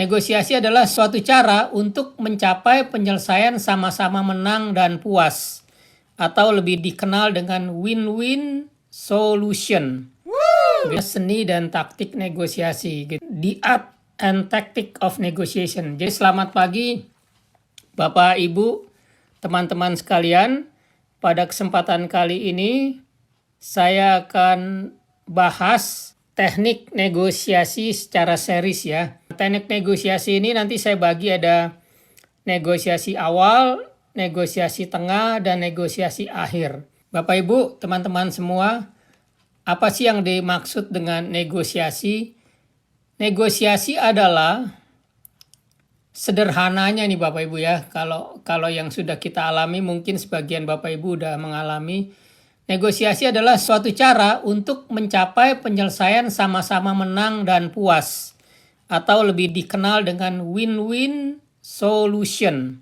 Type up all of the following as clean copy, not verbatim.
Negosiasi adalah suatu cara untuk mencapai penyelesaian sama-sama menang dan puas, atau lebih dikenal dengan win-win solution. Seni dan taktik negosiasi, the art and tactic of negotiation. Jadi selamat pagi Bapak Ibu, teman-teman sekalian. Pada kesempatan kali ini saya akan bahas teknik negosiasi secara series ya. Teknik negosiasi ini nanti saya bagi ada negosiasi awal, negosiasi tengah, dan negosiasi akhir. Bapak Ibu, teman-teman semua, apa sih yang dimaksud dengan negosiasi? Negosiasi adalah sederhananya nih Bapak Ibu ya. Kalau yang sudah kita alami, mungkin sebagian Bapak Ibu udah mengalami. Negosiasi adalah suatu cara untuk mencapai penyelesaian sama-sama menang dan puas, atau lebih dikenal dengan win-win solution.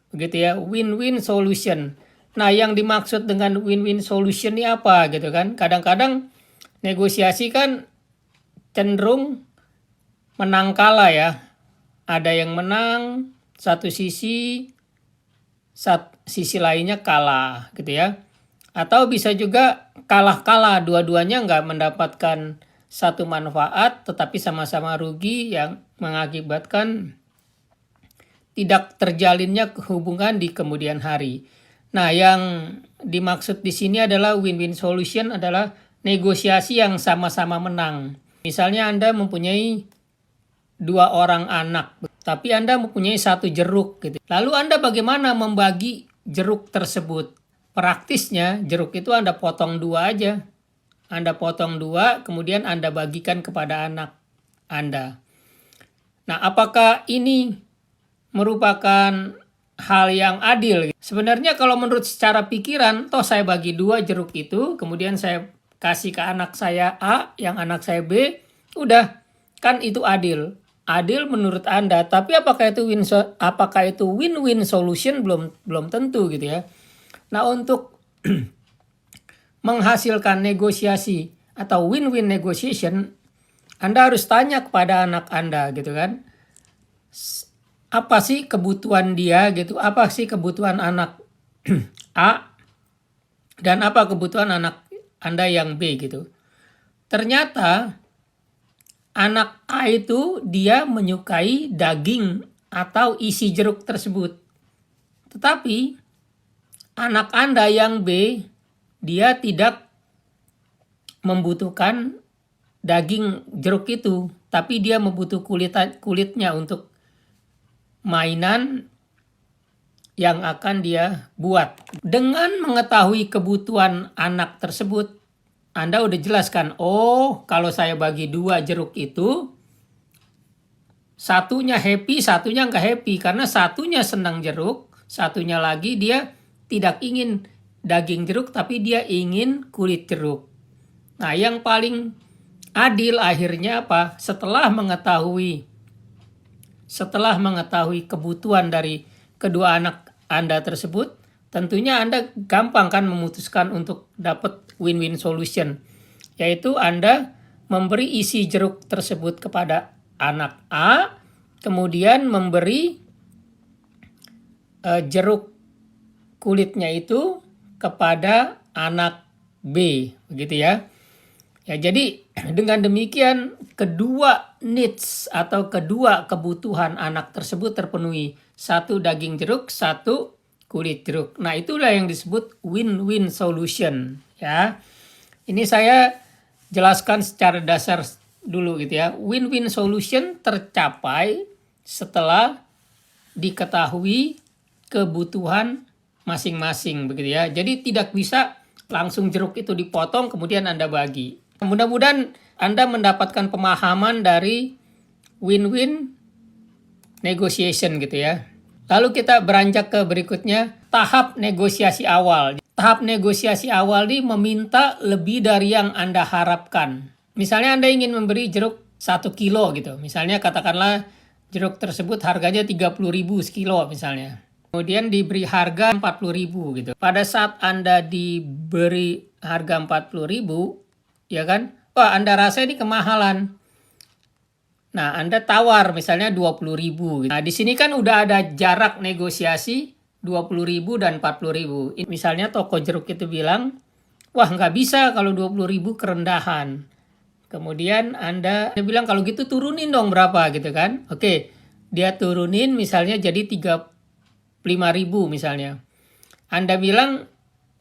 Begitu ya, win-win solution. Nah, yang dimaksud dengan win-win solution ini apa gitu kan? Kadang-kadang negosiasi kan cenderung menang kalah ya. Ada yang menang satu sisi, sisi lainnya kalah gitu ya. Atau bisa juga kalah-kalah, dua-duanya nggak mendapatkan satu manfaat, tetapi sama-sama rugi yang mengakibatkan tidak terjalinnya hubungan di kemudian hari. Nah, yang dimaksud di sini adalah win-win solution adalah negosiasi yang sama-sama menang. Misalnya Anda mempunyai 2 orang anak, tapi Anda mempunyai 1 jeruk gitu. Lalu Anda bagaimana membagi jeruk tersebut? Praktisnya jeruk itu Anda potong 2 aja. Anda potong 2, kemudian Anda bagikan kepada anak Anda. Nah, apakah ini merupakan hal yang adil? Sebenarnya kalau menurut secara pikiran, toh saya bagi 2 jeruk itu, kemudian saya kasih ke anak saya A, yang anak saya B, udah, kan itu adil. Adil menurut Anda, tapi apakah itu win-win solution belum tentu gitu ya. Nah, untuk menghasilkan negosiasi atau win-win negotiation, Anda harus tanya kepada anak Anda gitu kan. Apa sih kebutuhan dia gitu? Apa sih kebutuhan anak A dan apa kebutuhan anak Anda yang B gitu. Ternyata anak A itu dia menyukai daging atau isi jeruk tersebut. Tetapi anak Anda yang B, dia tidak membutuhkan daging jeruk itu, tapi dia membutuhkan kulitnya untuk mainan yang akan dia buat. Dengan mengetahui kebutuhan anak tersebut, Anda udah jelaskan, oh kalau saya bagi 2 jeruk itu, satunya happy, satunya nggak happy. Karena satunya senang jeruk, satunya lagi dia tidak ingin daging jeruk, tapi dia ingin kulit jeruk. Nah, yang paling adil akhirnya apa? Setelah mengetahui kebutuhan dari kedua anak Anda tersebut, tentunya Anda gampang kan memutuskan untuk dapat win-win solution. Yaitu Anda memberi isi jeruk tersebut kepada anak A, kemudian memberi jeruk kulitnya itu kepada anak B, begitu ya. Ya, jadi dengan demikian kedua needs atau kedua kebutuhan anak tersebut terpenuhi. 1 daging jeruk, 1 kulit jeruk. Nah, itulah yang disebut win-win solution ya. Ini saya jelaskan secara dasar dulu gitu ya. Win-win solution tercapai setelah diketahui kebutuhan masing-masing begitu ya. Jadi tidak bisa langsung jeruk itu dipotong kemudian Anda bagi. Mudah-mudahan Anda mendapatkan pemahaman dari win-win negotiation gitu ya. Lalu kita beranjak ke berikutnya, tahap negosiasi awal. Tahap negosiasi awal ini meminta lebih dari yang Anda harapkan. Misalnya Anda ingin memberi jeruk 1 kilo gitu. Misalnya katakanlah jeruk tersebut harganya 30.000 sekilo misalnya. Kemudian diberi harga 40.000 gitu. Pada saat Anda diberi harga 40.000, ya kan? Wah, Anda rasa ini kemahalan. Nah, Anda tawar misalnya 20.000. Nah, di sini kan udah ada jarak negosiasi 20.000 dan 40.000. Misalnya toko jeruk itu bilang, wah nggak bisa kalau 20.000 kerendahan. Kemudian Anda bilang kalau gitu turunin dong berapa gitu kan. Oke, dia turunin misalnya jadi 35.000 misalnya. Anda bilang,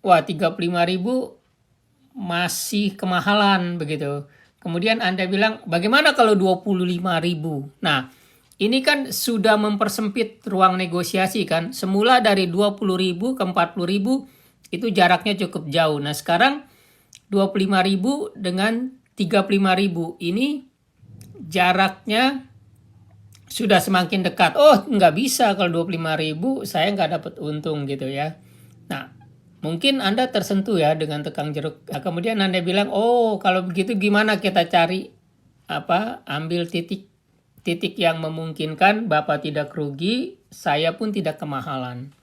wah 35.000 masih kemahalan begitu. Kemudian Anda bilang, bagaimana kalau 25.000? Nah, ini kan sudah mempersempit ruang negosiasi kan. Semula dari 20.000 ke 40.000 itu jaraknya cukup jauh. Nah, sekarang 25.000 dengan 35.000 ini jaraknya sudah semakin dekat. Oh, nggak bisa kalau 25.000 saya nggak dapat untung gitu ya. Nah, mungkin Anda tersentuh ya dengan tukang jeruk. Nah, kemudian Anda bilang, oh kalau begitu gimana kita cari ambil titik yang memungkinkan Bapak tidak rugi, saya pun tidak kemahalan.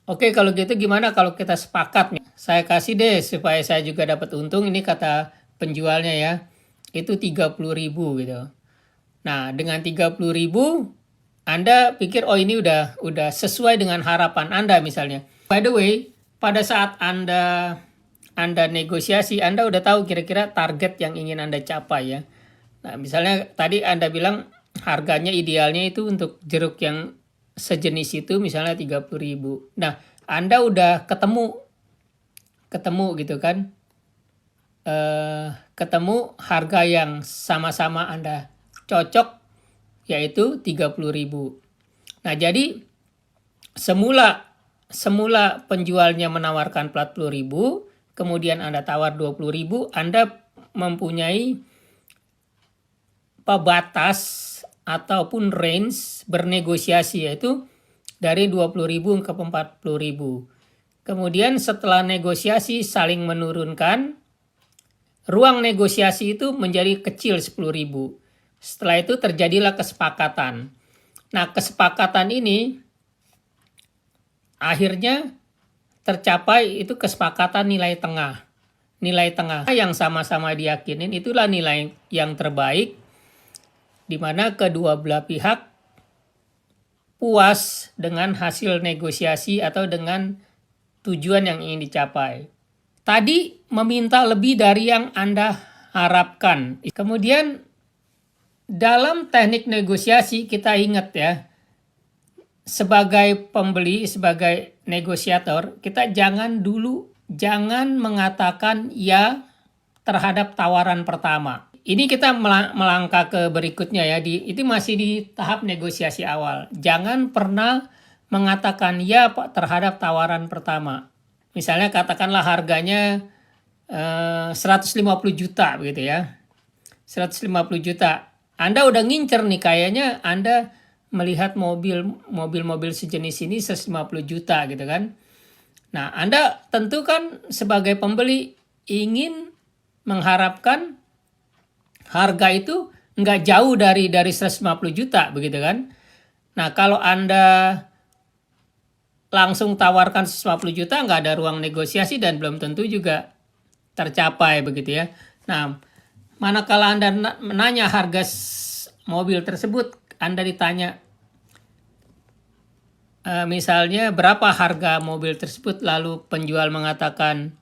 Oke, kalau gitu gimana kalau kita sepakat nih? Saya kasih deh supaya saya juga dapat untung. Ini kata penjualnya ya. Itu 30.000 gitu. Nah, dengan 30.000 Anda pikir oh ini udah sesuai dengan harapan Anda misalnya. By the way, pada saat Anda negosiasi, Anda udah tahu kira-kira target yang ingin Anda capai ya. Nah, misalnya tadi Anda bilang harganya idealnya itu untuk jeruk yang sejenis itu misalnya 30.000. Nah, Anda udah ketemu gitu kan. Ketemu harga yang sama-sama Anda cocok yaitu 30.000. Nah, jadi semula penjualnya menawarkan 40.000, kemudian Anda tawar 20.000, Anda mempunyai batas ataupun range bernegosiasi yaitu dari 20.000 ke 40.000. Kemudian setelah negosiasi saling menurunkan, ruang negosiasi itu menjadi kecil 10.000. Setelah itu terjadilah kesepakatan. Nah, kesepakatan ini akhirnya tercapai itu kesepakatan nilai tengah. Nilai tengah yang sama-sama diyakinin itulah nilai yang terbaik di mana kedua belah pihak puas dengan hasil negosiasi atau dengan tujuan yang ingin dicapai. Tadi meminta lebih dari yang Anda harapkan. Kemudian dalam teknik negosiasi kita ingat ya, sebagai pembeli, sebagai negosiator, kita jangan mengatakan ya terhadap tawaran pertama. Ini kita melangkah ke berikutnya ya, itu masih di tahap negosiasi awal. Jangan pernah mengatakan ya terhadap tawaran pertama. Misalnya katakanlah harganya 150 juta begitu ya. 150 juta. Anda udah ngincer nih, kayaknya Anda melihat mobil sejenis ini 150 juta gitu kan. Nah, Anda tentu kan sebagai pembeli ingin mengharapkan harga itu nggak jauh dari 150 juta begitu kan. Nah, kalau Anda langsung tawarkan 150 juta nggak ada ruang negosiasi dan belum tentu juga tercapai begitu ya. Nah, manakala Anda menanya harga mobil tersebut, Anda ditanya misalnya berapa harga mobil tersebut, lalu penjual mengatakan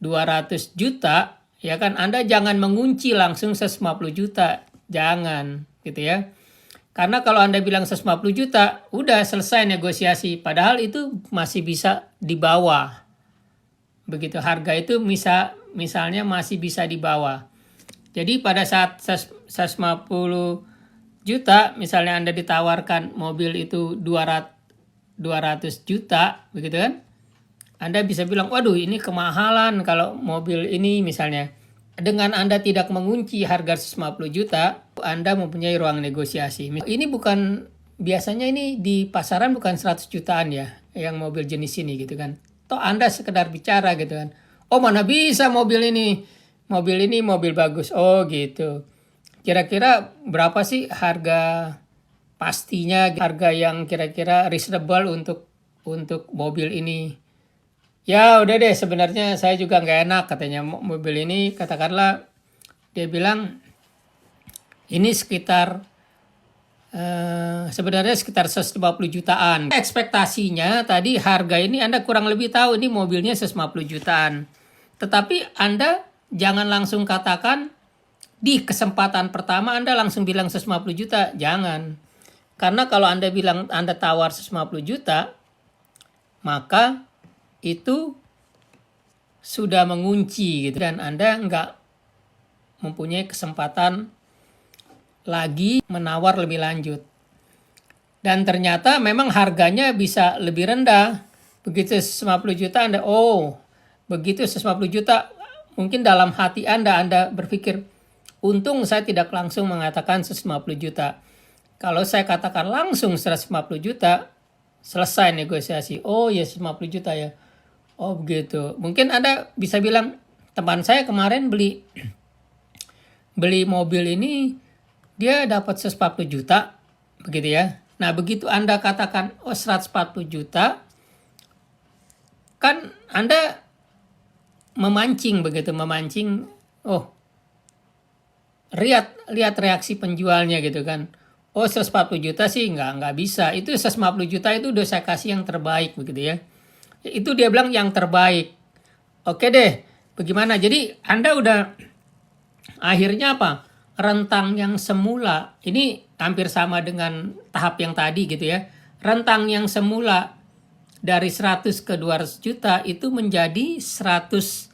200 juta, ya kan Anda jangan mengunci langsung 150 juta, jangan gitu ya. Karena kalau Anda bilang 150 juta, udah selesai negosiasi, padahal itu masih bisa di bawah. Begitu harga itu misalnya masih bisa di bawah. Jadi pada saat 150 juta, misalnya Anda ditawarkan mobil itu 200 juta, begitu kan? Anda bisa bilang, waduh ini kemahalan kalau mobil ini misalnya. Dengan Anda tidak mengunci harga 150 juta, Anda mempunyai ruang negosiasi. Ini biasanya ini di pasaran bukan 100 jutaan ya, yang mobil jenis ini gitu kan. Toh Anda sekedar bicara gitu kan. Oh mana bisa mobil ini mobil bagus. Oh gitu. Kira-kira berapa sih harga pastinya, harga yang kira-kira reasonable untuk mobil ini? Ya udah deh, sebenarnya saya juga nggak enak katanya mobil ini, katakanlah dia bilang ini sekitar sebenarnya sekitar 150 jutaan. Ekspektasinya tadi harga ini Anda kurang lebih tahu ini mobilnya 150 jutaan. Tetapi Anda jangan langsung katakan di kesempatan pertama Anda langsung bilang 150 juta. Jangan. Karena kalau Anda bilang Anda tawar 150 juta, maka itu sudah mengunci gitu, dan Anda nggak mempunyai kesempatan lagi menawar lebih lanjut. Dan ternyata memang harganya bisa lebih rendah. Begitu 150 juta Anda, begitu 150 juta, mungkin dalam hati Anda berpikir, untung saya tidak langsung mengatakan 150 juta. Kalau saya katakan langsung 150 juta, selesai negosiasi. Oh ya 150 juta ya. Oh begitu. Mungkin Anda bisa bilang, teman saya kemarin beli mobil ini, dia dapat 140 juta, begitu ya. Nah begitu Anda katakan, 140 juta, kan Anda memancing, lihat reaksi penjualnya gitu kan. 140 juta sih nggak bisa. Itu 150 juta itu udah saya kasih yang terbaik, begitu ya. Itu dia bilang yang terbaik. Oke deh, bagaimana? Jadi Anda udah akhirnya apa? Rentang yang semula, ini hampir sama dengan tahap yang tadi gitu ya. Rentang yang semula dari 100 ke 200 juta itu menjadi 150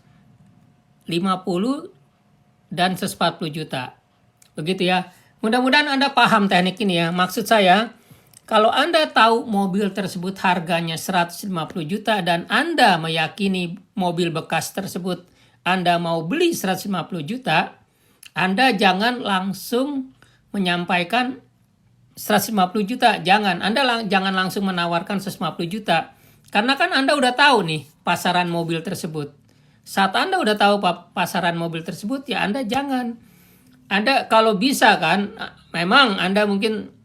dan 140 juta. Begitu ya. Mudah-mudahan Anda paham teknik ini ya. Maksud saya, kalau Anda tahu mobil tersebut harganya 150 juta dan Anda meyakini mobil bekas tersebut Anda mau beli 150 juta, Anda jangan langsung menyampaikan 150 juta. Jangan. Anda jangan langsung menawarkan 150 juta. Karena kan Anda udah tahu nih pasaran mobil tersebut. Saat Anda udah tahu pasaran mobil tersebut, ya Anda jangan. Anda kalau bisa kan, memang Anda mungkin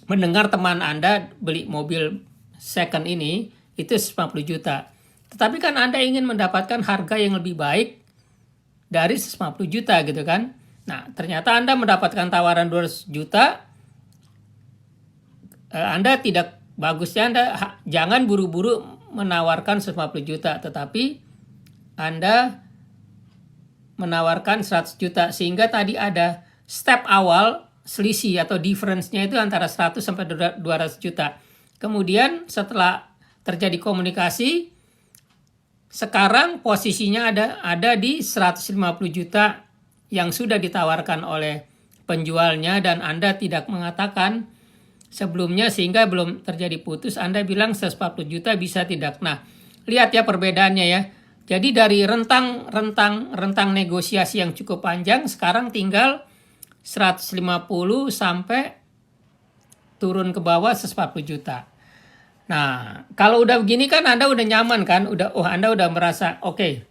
mendengar teman Anda beli mobil second ini, itu 150 juta. Tetapi kan Anda ingin mendapatkan harga yang lebih baik dari 150 juta gitu kan. Nah, ternyata Anda mendapatkan tawaran 200 juta, Anda tidak, bagusnya Anda jangan buru-buru menawarkan 150 juta, tetapi Anda menawarkan 100 juta, sehingga tadi ada step awal selisih atau difference-nya itu antara 100 sampai 200 juta. Kemudian setelah terjadi komunikasi, sekarang posisinya ada di 150 juta yang sudah ditawarkan oleh penjualnya, dan Anda tidak mengatakan sebelumnya sehingga belum terjadi putus. Anda bilang 140 juta bisa tidak. Nah, lihat ya perbedaannya ya. Jadi dari rentang negosiasi yang cukup panjang, sekarang tinggal 150 sampai turun ke bawah 140 juta. Nah, kalau udah begini kan Anda udah nyaman kan? Anda udah merasa oke.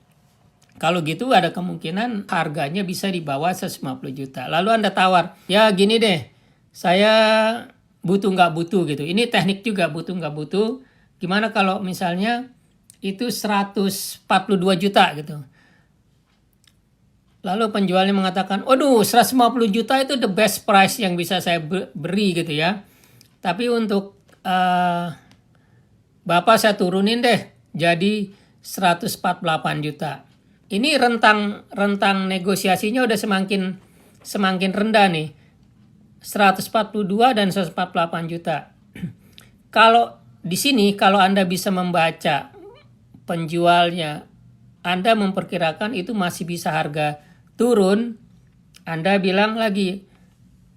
Kalau gitu ada kemungkinan harganya bisa di bawah 150 juta. Lalu Anda tawar, ya gini deh, saya butuh nggak butuh gitu. Ini teknik juga, butuh nggak butuh. Gimana kalau misalnya itu 142 juta gitu. Lalu penjualnya mengatakan, 150 juta itu the best price yang bisa saya beri gitu ya. Tapi untuk Bapak saya turunin deh jadi 148 juta. Ini rentang negosiasinya udah semakin rendah nih. 142 dan 148 juta. Kalau di sini, kalau Anda bisa membaca penjualnya, Anda memperkirakan itu masih bisa harga turun, Anda bilang lagi,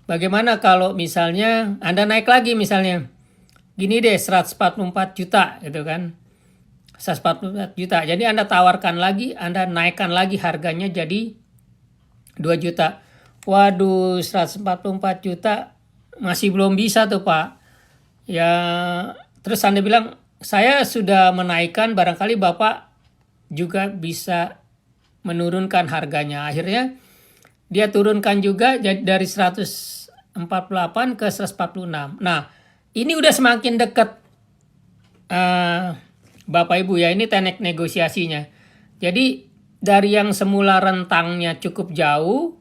bagaimana kalau misalnya Anda naik lagi, misalnya gini deh 144 juta gitu kan, 144 juta. Jadi Anda tawarkan lagi, Anda naikkan lagi harganya jadi 2 juta. Waduh, 144 juta masih belum bisa tuh Pak. Ya, terus Anda bilang, saya sudah menaikkan, barangkali Bapak juga bisa menurunkan harganya. Akhirnya dia turunkan juga dari 148 ke 146. Nah, ini udah semakin dekat Bapak Ibu ya, ini teknik negosiasinya. Jadi dari yang semula rentangnya cukup jauh,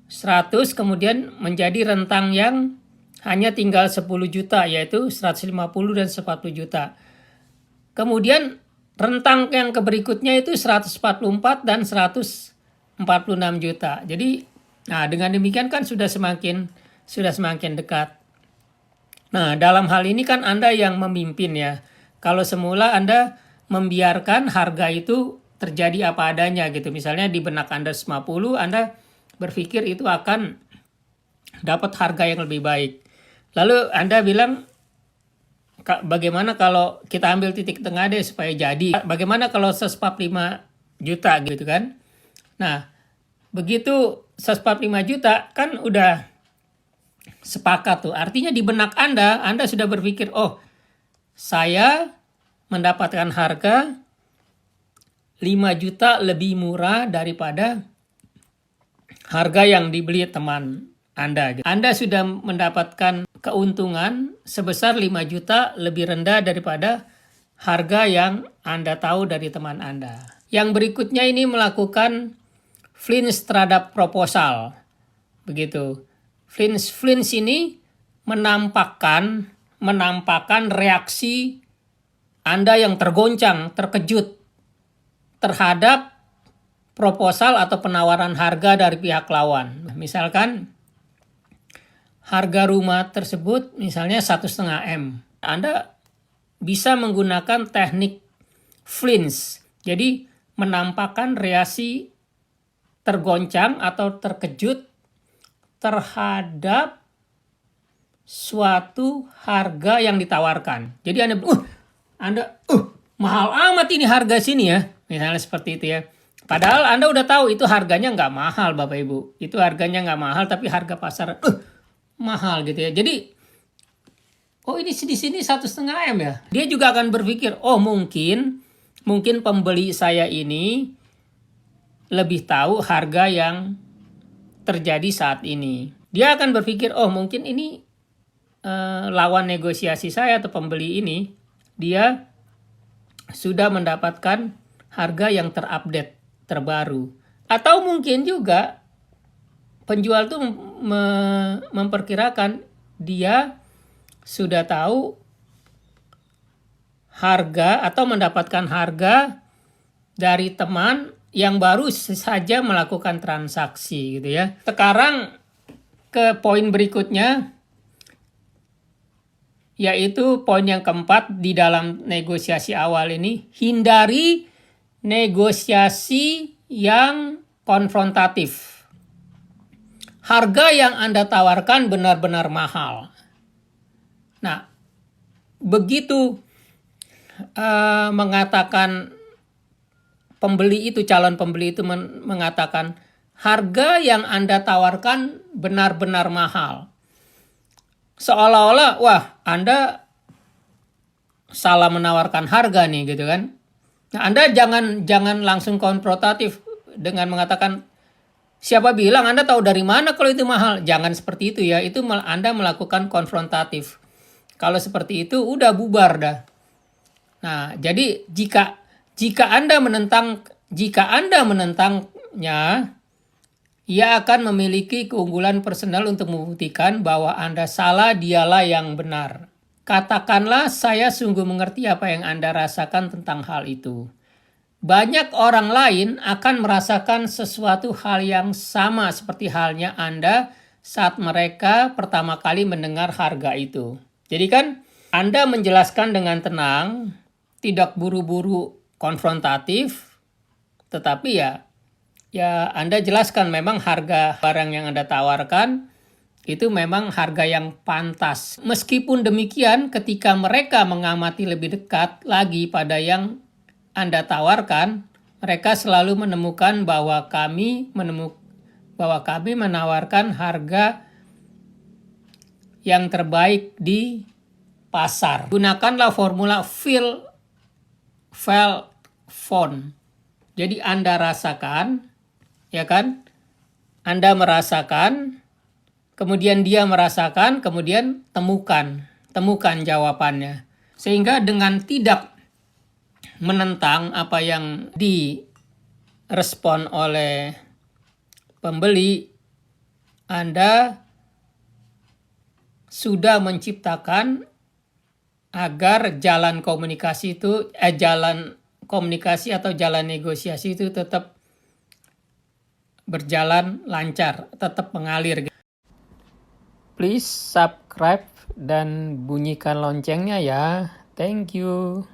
100 kemudian menjadi rentang yang hanya tinggal 10 juta, yaitu 150 dan 40 juta. Kemudian rentang yang berikutnya itu 144 dan 146 juta. Jadi, nah dengan demikian kan sudah semakin dekat. Nah, dalam hal ini kan Anda yang memimpin ya. Kalau semula Anda membiarkan harga itu terjadi apa adanya gitu. Misalnya di benak Anda 50, Anda berpikir itu akan dapat harga yang lebih baik. Lalu Anda bilang, bagaimana kalau kita ambil titik tengah deh supaya jadi? Bagaimana kalau 145 juta gitu kan? Nah, begitu 145 juta kan udah sepakat tuh. Artinya di benak Anda sudah berpikir, oh saya mendapatkan harga 5 juta lebih murah daripada harga yang dibeli teman Anda. Anda sudah mendapatkan keuntungan sebesar 5 juta lebih rendah daripada harga yang Anda tahu dari teman Anda. Yang berikutnya ini melakukan flinch terhadap proposal. Begitu. Flinch ini menampakkan reaksi Anda yang tergoncang, terkejut terhadap proposal atau penawaran harga dari pihak lawan. Misalkan harga rumah tersebut misalnya 1,5 M. Anda bisa menggunakan teknik flinch. Jadi menampakkan reaksi tergoncang atau terkejut terhadap suatu harga yang ditawarkan. Jadi Anda mahal amat ini harga sini ya. Misalnya seperti itu ya. Padahal Anda udah tahu itu harganya nggak mahal Bapak Ibu. Itu harganya nggak mahal tapi harga pasar mahal gitu ya. Jadi, oh ini di sini 1,5 M ya. Dia juga akan berpikir, oh mungkin pembeli saya ini lebih tahu harga yang terjadi saat ini. Dia akan berpikir, oh mungkin ini lawan negosiasi saya atau pembeli ini, dia sudah mendapatkan harga yang terupdate, terbaru. Atau mungkin juga penjual tuh memperkirakan dia sudah tahu harga atau mendapatkan harga dari teman yang baru saja melakukan transaksi gitu ya. Sekarang ke poin berikutnya, yaitu poin yang keempat di dalam negosiasi awal ini, hindari negosiasi yang konfrontatif. Harga yang Anda tawarkan benar-benar mahal. Nah, begitu mengatakan calon pembeli itu mengatakan harga yang Anda tawarkan benar-benar mahal. Seolah-olah, wah Anda salah menawarkan harga nih gitu kan. Nah, Anda jangan langsung konfrontatif dengan mengatakan, siapa bilang Anda tahu dari mana kalau itu mahal? Jangan seperti itu ya. Itu Anda melakukan konfrontatif. Kalau seperti itu udah bubar dah. Nah, jadi jika Anda menentangnya, ia akan memiliki keunggulan personal untuk membuktikan bahwa Anda salah, dialah yang benar. Katakanlah, saya sungguh mengerti apa yang Anda rasakan tentang hal itu. Banyak orang lain akan merasakan sesuatu hal yang sama seperti halnya Anda saat mereka pertama kali mendengar harga itu. Jadi kan Anda menjelaskan dengan tenang, tidak buru-buru konfrontatif, tetapi ya Anda jelaskan memang harga barang yang Anda tawarkan itu memang harga yang pantas. Meskipun demikian, ketika mereka mengamati lebih dekat lagi pada yang Anda tawarkan, mereka selalu menemukan bahwa kami menawarkan harga yang terbaik di pasar. Gunakanlah formula feel, felt, found. Jadi Anda rasakan, ya kan? Anda merasakan, kemudian dia merasakan, kemudian temukan jawabannya. Sehingga dengan tidak menentang apa yang direspon oleh pembeli, Anda sudah menciptakan agar jalan komunikasi atau jalan negosiasi itu tetap berjalan lancar, tetap mengalir. Please subscribe dan bunyikan loncengnya ya. Thank you.